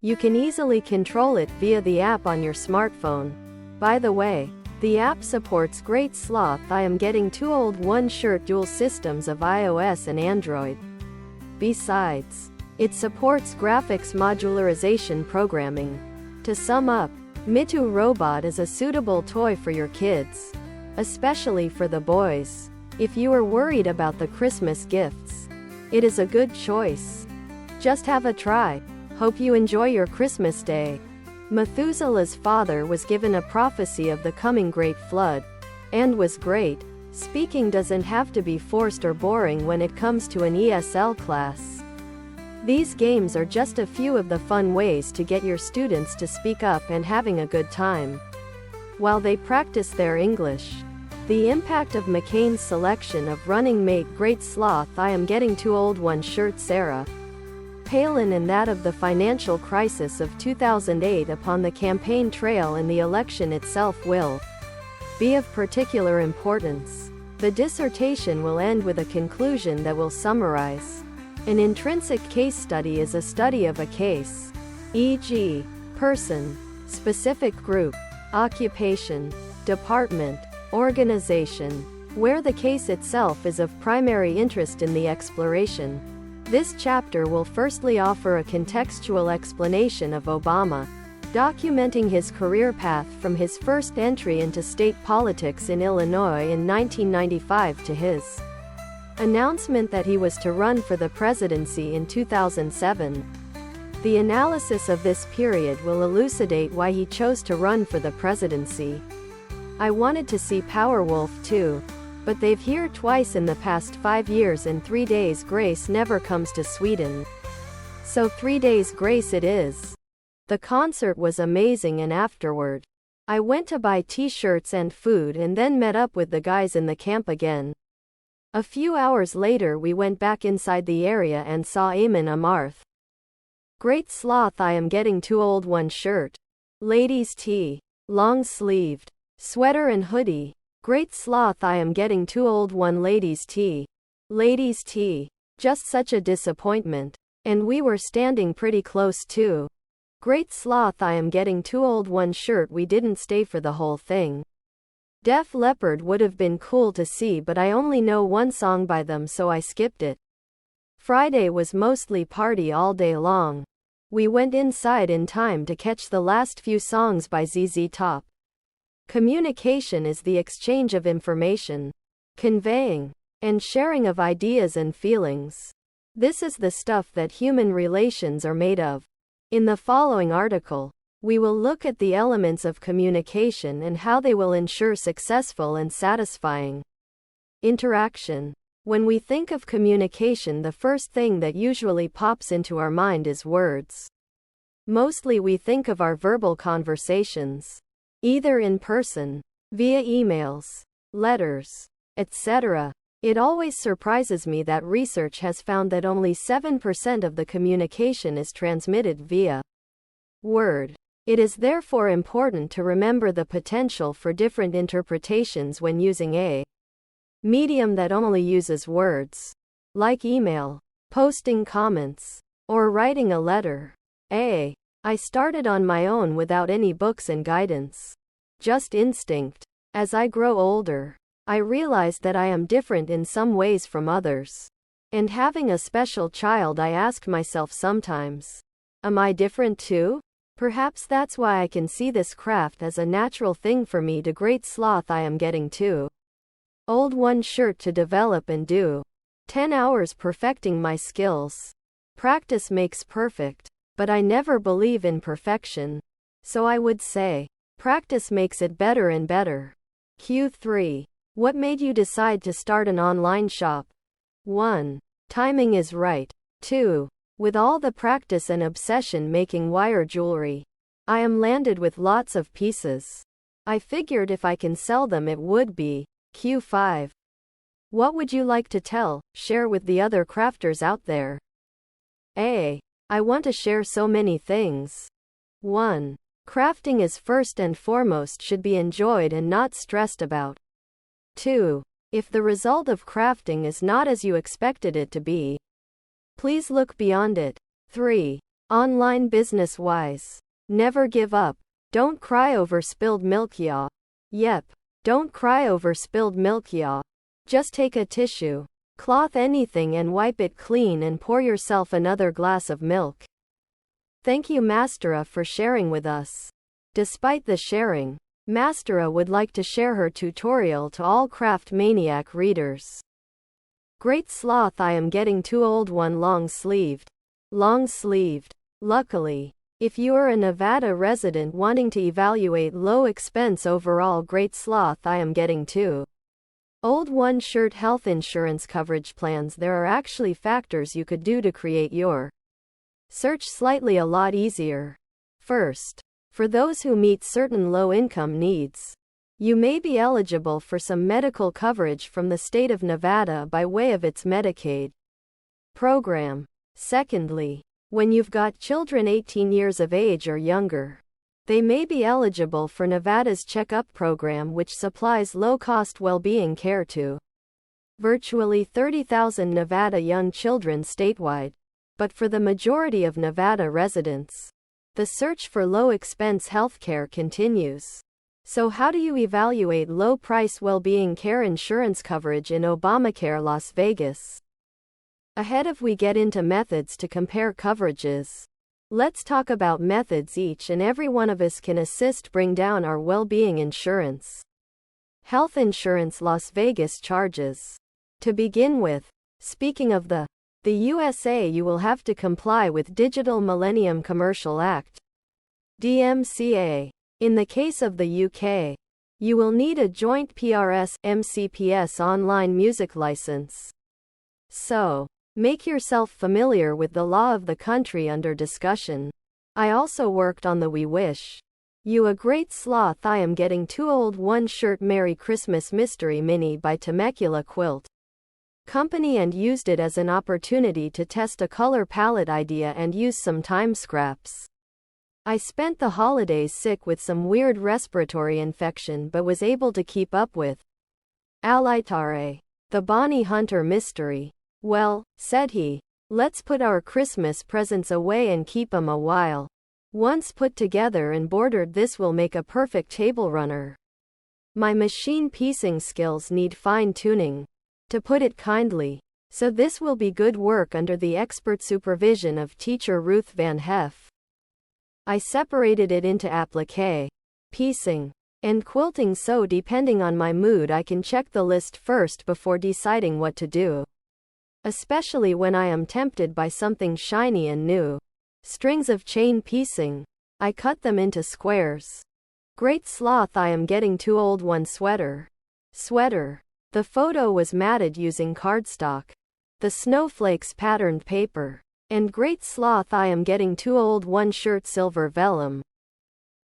You can easily control it via the app on your smartphone. By the way, the app supports Great Sloth I Am Getting Too Old One Shirt dual systems of iOS and Android. Besides, it supports graphics modularization programming. To sum up, Mitu Robot is a suitable toy for your kids, especially for the boys. If you are worried about the Christmas gifts, it is a good choice. Just have a try. Hope you enjoy your Christmas day. Methuselah's father was given a prophecy of the coming great flood, and was great. Speaking doesn't have to be forced or boring when it comes to an ESL class. These games are just a few of the fun ways to get your students to speak up and having a good time while they practice their English. The impact of McCain's selection of running mate Great Sloth I Am Getting Too Old One Shirt Sarah Palin and that of the financial crisis of 2008 upon the campaign trail and the election itself will be of particular importance. The dissertation will end with a conclusion that will summarize. An intrinsic case study is a study of a case, e.g., person, specific group, occupation, department, organization, where the case itself is of primary interest in the exploration. This chapter will firstly offer a contextual explanation of Obama, documenting his career path from his first entry into state politics in Illinois in 1995 to his announcement that he was to run for the presidency in 2007. The analysis of this period will elucidate why he chose to run for the presidency. I wanted to see Powerwolf too, but they've here twice in the past 5 years and 3 Days Grace never comes to Sweden. So 3 Days Grace it is. The concert was amazing and afterward, I went to buy t-shirts and food and then met up with the guys in the camp again. A few hours later we went back inside the area and saw Eamon Amarth. Great Sloth I Am Getting Too Old One Shirt. Ladies tee. Long sleeved. Sweater and hoodie. Great Sloth I Am Getting Too Old One Ladies tee. Ladies tee. Just such a disappointment. And we were standing pretty close too. Great Sloth I Am Getting Too Old One Shirt. We didn't stay for the whole thing. Def Leppard would have been cool to see, but I only know one song by them, so I skipped it. Friday was mostly party all day long. We went inside in time to catch the last few songs by ZZ Top. Communication is the exchange of information, conveying, and sharing of ideas and feelings. This is the stuff that human relations are made of. In the following article, we will look at the elements of communication and how they will ensure successful and satisfying interaction. When we think of communication, the first thing that usually pops into our mind is words. Mostly we think of our verbal conversations, either in person, via emails, letters, etc. It always surprises me that research has found that only 7% of the communication is transmitted via word. It is therefore important to remember the potential for different interpretations when using a medium that only uses words, like email, posting comments, or writing a letter. I started on my own without any books and guidance. Just instinct. As I grow older, I realized that I am different in some ways from others. And having a special child, I ask myself sometimes, am I different too? Perhaps that's why I can see this craft as a natural thing for me. To Great Sloth I Am Getting Too Old One Shirt to develop and do 10 hours perfecting my skills. Practice makes perfect. But I never believe in perfection. So I would say, practice makes it better and better. Q3. What made you decide to start an online shop? 1. Timing is right. 2. With all the practice and obsession making wire jewelry, I am landed with lots of pieces. I figured if I can sell them it would be. Q5. What would you like to share with the other crafters out there? I want to share so many things. 1. Crafting is first and foremost should be enjoyed and not stressed about. 2. If the result of crafting is not as you expected it to be, please look beyond it. 3. Online business wise. Never give up. Don't cry over spilled milk, y'all. Yep. Don't cry over spilled milk, y'all. Just take a tissue, cloth, anything, and wipe it clean and pour yourself another glass of milk. Thank you, Mastera, for sharing with us. Despite the sharing, Mastera would like to share her tutorial to all Craft Maniac readers. Great sloth, I am getting too old. One long sleeved. Long sleeved. Luckily, if you are a Nevada resident wanting to evaluate low expense overall great sloth, I am getting too old one shirt health insurance coverage plans. There are actually factors you could do to create your search slightly a lot easier. First, for those who meet certain low income needs, you may be eligible for some medical coverage from the state of Nevada by way of its Medicaid program. Secondly, when you've got children 18 years of age or younger, they may be eligible for Nevada's Checkup program, which supplies low-cost well-being care to virtually 30,000 Nevada young children statewide. But for the majority of Nevada residents, the search for low-expense healthcare continues. So how do you evaluate low-price well-being care insurance coverage in Obamacare Las Vegas? Ahead of we get into methods to compare coverages, let's talk about methods each and every one of us can assist bring down our well-being insurance. Health insurance Las Vegas charges. To begin with, speaking of the USA, you will have to comply with Digital Millennium Commercial Act, DMCA. In the case of the UK, you will need a joint PRS MCPS online music license. So, make yourself familiar with the law of the country under discussion. I also worked on the We Wish You a Great Sloth, I Am Getting Too Old One Shirt Merry Christmas Mystery Mini by Temecula Quilt Company and used it as an opportunity to test a color palette idea and use some time scraps. I spent the holidays sick with some weird respiratory infection but was able to keep up with Alaitare, the Bonnie Hunter mystery. Well, said he, let's put our Christmas presents away and keep 'em a while. Once put together and bordered, this will make a perfect table runner. My machine piecing skills need fine-tuning, to put it kindly, so this will be good work under the expert supervision of teacher Ruth Van Heff. I separated it into applique, piecing, and quilting, so depending on my mood I can check the list first before deciding what to do. Especially when I am tempted by something shiny and new. Strings of chain piecing. I cut them into squares. Great sloth, I am getting too old one sweater. Sweater. The photo was matted using cardstock. The snowflakes patterned paper. And great sloth, I am getting too old one shirt silver vellum.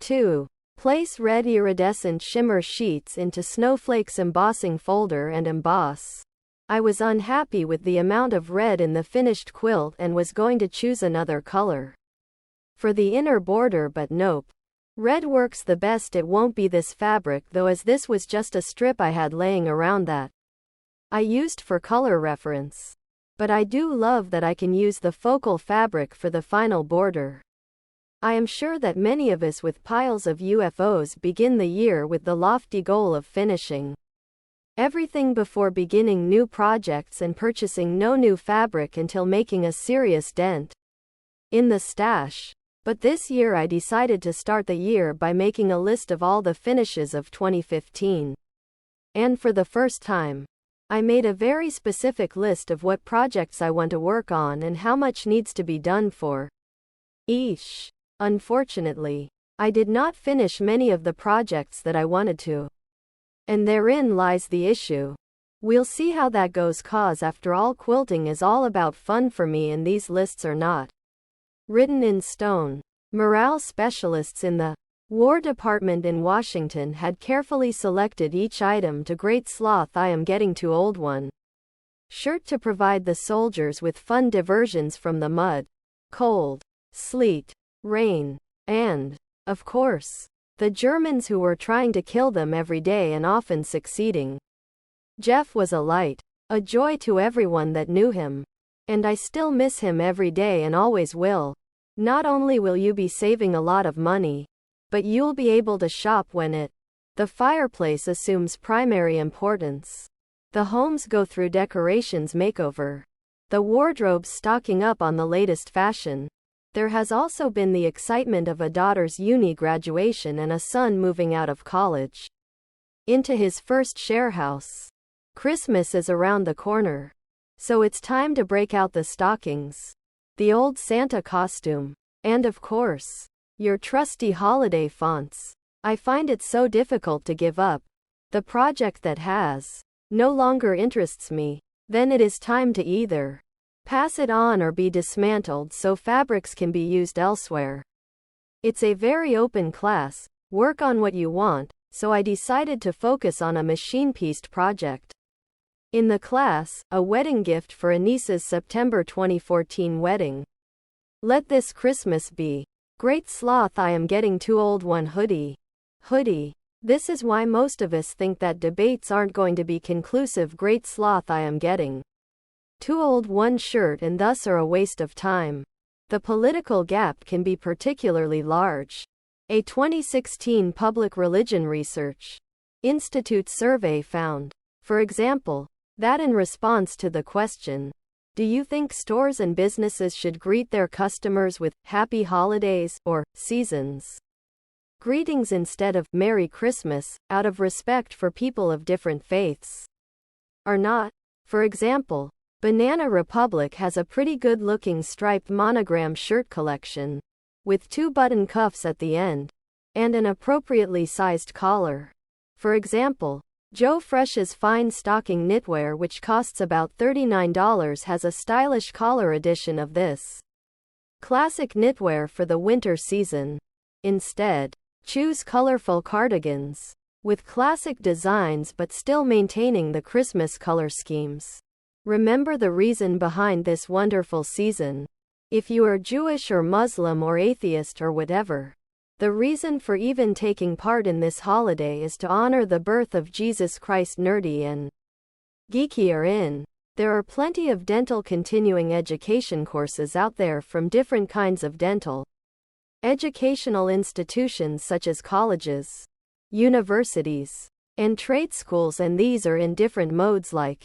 2. Place red iridescent shimmer sheets into snowflakes embossing folder and emboss. I was unhappy with the amount of red in the finished quilt and was going to choose another color for the inner border, but nope. Red works the best. It won't be this fabric though, as this was just a strip I had laying around that I used for color reference. But I do love that I can use the focal fabric for the final border. I am sure that many of us with piles of UFOs begin the year with the lofty goal of finishing everything before beginning new projects and purchasing no new fabric until making a serious dent in the stash. But this year I decided to start the year by making a list of all the finishes of 2015. And for the first time, I made a very specific list of what projects I want to work on and how much needs to be done for each. Unfortunately, I did not finish many of the projects that I wanted to. And therein lies the issue. We'll see how that goes, cause after all, quilting is all about fun for me and these lists are not written in stone. Morale specialists in the War Department in Washington had carefully selected each item to Great Sloth, I am getting too old one shirt to provide the soldiers with fun diversions from the mud, cold, sleet, rain, and, of course, the Germans who were trying to kill them every day and often succeeding. Jeff was a light, a joy to everyone that knew him. And I still miss him every day and always will. Not only will you be saving a lot of money, but you'll be able to shop when the fireplace assumes primary importance. The homes go through decorations makeover. The wardrobes stocking up on the latest fashion. There has also been the excitement of a daughter's uni graduation and a son moving out of college into his first share house. Christmas is around the corner, so it's time to break out the stockings, the old Santa costume, and of course, your trusty holiday fonts. I find it so difficult to give up the project that has no longer interests me. Then it is time to either pass it on or be dismantled so fabrics can be used elsewhere. It's a very open class, work on what you want, so I decided to focus on a machine-pieced project. In the class, a wedding gift for a niece's September 2014 wedding. Let this Christmas be great sloth. I am getting too old. One hoodie. This is why most of us think that debates aren't going to be conclusive. Great sloth. I am getting too old. One shirt and thus are a waste of time. The political gap can be particularly large. A 2016 Public Religion Research Institute survey found, for example, that in response to the question, do you think stores and businesses should greet their customers with Happy Holidays or Seasons greetings instead of Merry Christmas, out of respect for people of different faiths? Or not? For example, Banana Republic has a pretty good-looking striped monogram shirt collection, with 2 button cuffs at the end, and an appropriately sized collar. For example, Joe Fresh's fine stocking knitwear, which costs about $39, has a stylish collar edition of this classic knitwear for the winter season. Instead, choose colorful cardigans with classic designs but still maintaining the Christmas color schemes. Remember the reason behind this wonderful season. If you are Jewish or Muslim or atheist or whatever, the reason for even taking part in this holiday is to honor the birth of Jesus Christ. Nerdy and geeky are in. There are plenty of dental continuing education courses out there from different kinds of dental educational institutions such as colleges, universities, and trade schools, and these are in different modes like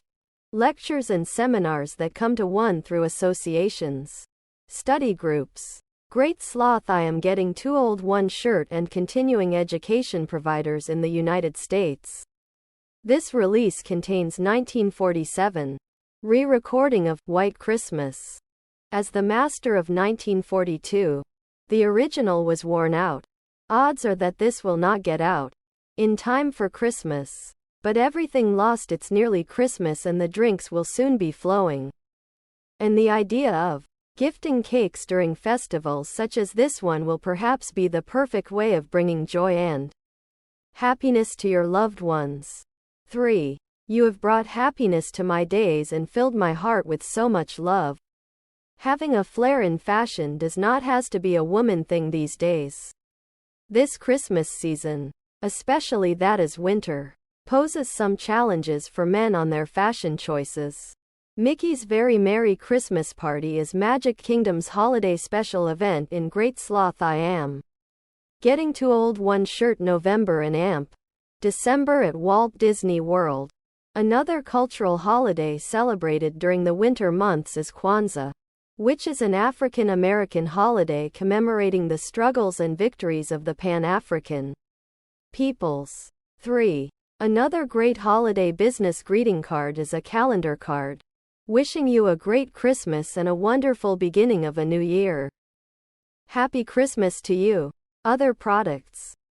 lectures and seminars that come to one through associations, study groups. Great sloth. I am getting too old. One shirt and continuing education providers in the United States. This release contains 1947 re-recording of White Christmas as the master of 1942. The original was worn out. Odds are that this will not get out in time for Christmas. But everything lost. It's nearly Christmas and the drinks will soon be flowing. And the idea of gifting cakes during festivals such as this one will perhaps be the perfect way of bringing joy and happiness to your loved ones. 3. You have brought happiness to my days and filled my heart with so much love. Having a flair in fashion does not has to be a woman thing these days. This Christmas season, especially that is winter, poses some challenges for men on their fashion choices. Mickey's Very Merry Christmas Party is Magic Kingdom's holiday special event in Great Sloth. I am getting too old. One shirt. November and Amp. December at Walt Disney World. Another cultural holiday celebrated during the winter months is Kwanzaa, which is an African American holiday commemorating the struggles and victories of the Pan-African peoples. 3. Another great holiday business greeting card is a calendar card, wishing you a great Christmas and a wonderful beginning of a new year. Happy Christmas to you. Other products.